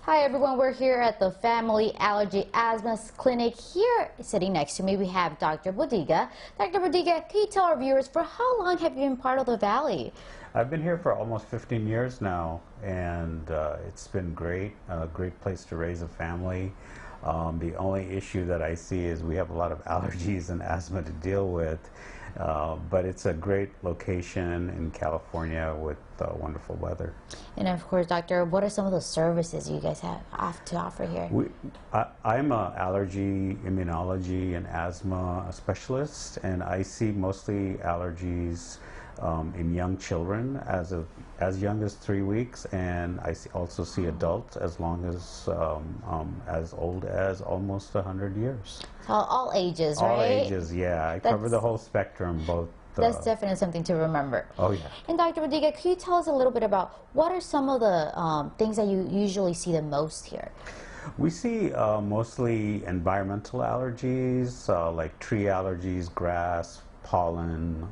Hi everyone, we're here at the Family Allergy Asthma Clinic. Here, sitting next to me, we have Dr. Bodiga. Dr. Bodiga, can you tell our viewers, for how long have you been part of the Valley? I've been here for almost 15 years now, and it's been great, a great place to raise a family. The only issue that I see is we have a lot of allergies and asthma to deal with, but it's a great location in California with wonderful weather. And of course, Doctor, what are some of the services you guys have to offer here? I'm an allergy, immunology, and asthma specialist, and I see mostly allergies in young children as young as 3 weeks, and I also see adults as old as almost 100 years. So all ages, right? All ages, yeah. I cover the whole spectrum, both. That's definitely something to remember. Oh, yeah. And Dr. Bodiga, can you tell us a little bit about what are some of the things that you usually see the most here? We see mostly environmental allergies, like tree allergies, grass, pollen,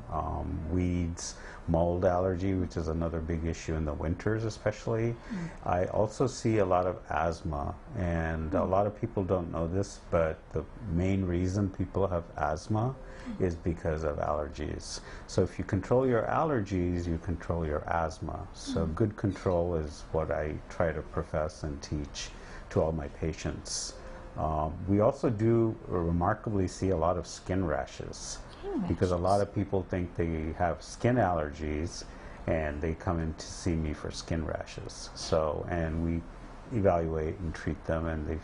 weeds, mold allergy, which is another big issue in the winters especially. I also see a lot of asthma, and a lot of people don't know this, but the main reason people have asthma is because of allergies. So if you control your allergies, you control your asthma. So good control is what I try to profess and teach to all my patients. We also do remarkably see a lot of skin rashes, because a lot of people think they have skin allergies and they come in to see me for skin rashes. So, and we evaluate and treat them, and they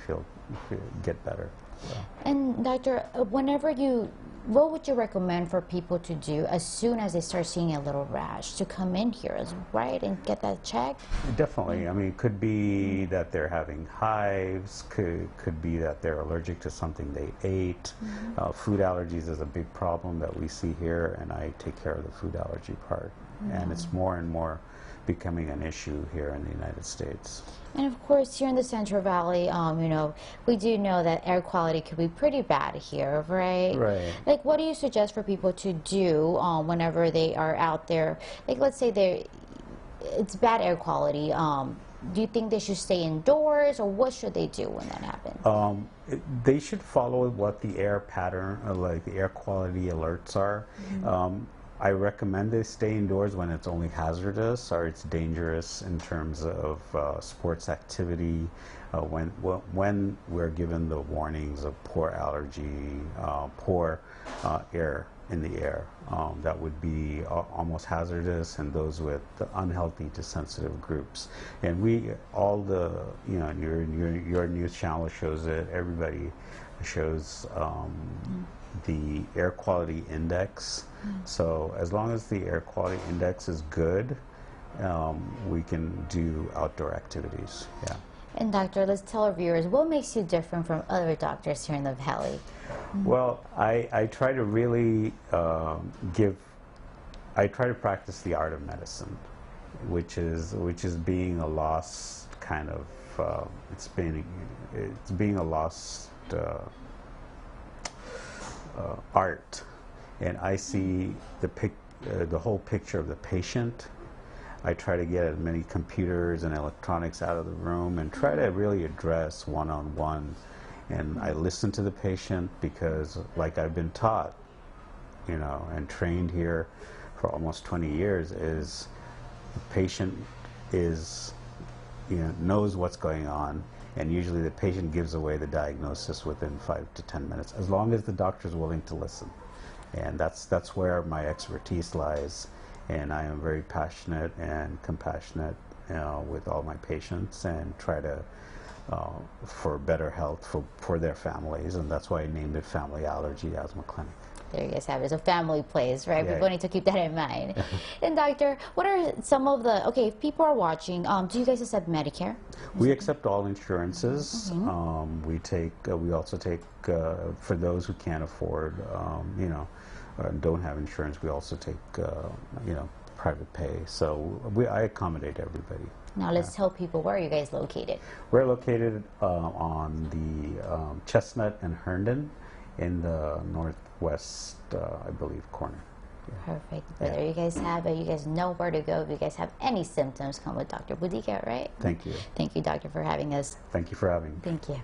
get better. So. And Doctor, what would you recommend for people to do as soon as they start seeing a little rash, to come in here, right, and get that checked? Definitely. I mean, it could be that they're having hives, could be that they're allergic to something they ate. Food allergies is a big problem that we see here, and I take care of the food allergy part. And it's more and more becoming an issue here in the United States. And of course, here in the Central Valley, we do know that air quality could be pretty bad here, right? Right. Like, what do you suggest for people to do whenever they are out there? Like, let's say it's bad air quality. Do you think they should stay indoors, or what should they do when that happens? They should follow what the air pattern, like the air quality alerts are. I recommend they stay indoors when it's only hazardous or it's dangerous in terms of sports activity. When we're given the warnings of poor allergy, poor air in the air, that would be almost hazardous, and those with the unhealthy to sensitive groups. And your news channel shows it. Everybody shows the air quality index. So as long as the air quality index is good, we can do outdoor activities. Yeah. And Doctor, let's tell our viewers, what makes you different from other doctors here in the Valley? Well, I try to really I try to practice the art of medicine, which is being a lost kind of, it's being a lost art. And I see the whole picture of the patient. I try to get as many computers and electronics out of the room and try to really address one-on-one. And I listen to the patient, because, like I've been taught, and trained here for almost 20 years, is the patient knows what's going on, and usually the patient gives away the diagnosis within 5 to 10 minutes, as long as the doctor's willing to listen. And that's where my expertise lies, and I am very passionate and compassionate with all my patients, and try to for better health for their families, and that's why I named it Family Allergy Asthma Clinic. There you guys have it. It's a family place, right? Yeah. People need to keep that in mind. And Doctor, what are some of the, if people are watching, do you guys accept Medicare? We accept all insurances. We also take, for those who can't afford, don't have insurance, we also take, private pay. So I accommodate everybody. Now let's tell people, where are you guys located? We're located on the Chestnut and Herndon, in the northwest, I believe, corner. Perfect. But there you guys have it. You guys know where to go if you guys have any symptoms. Come with Dr. Budika, right? Thank you. Thank you, doctor, for having us. Thank you for having me. Thank you.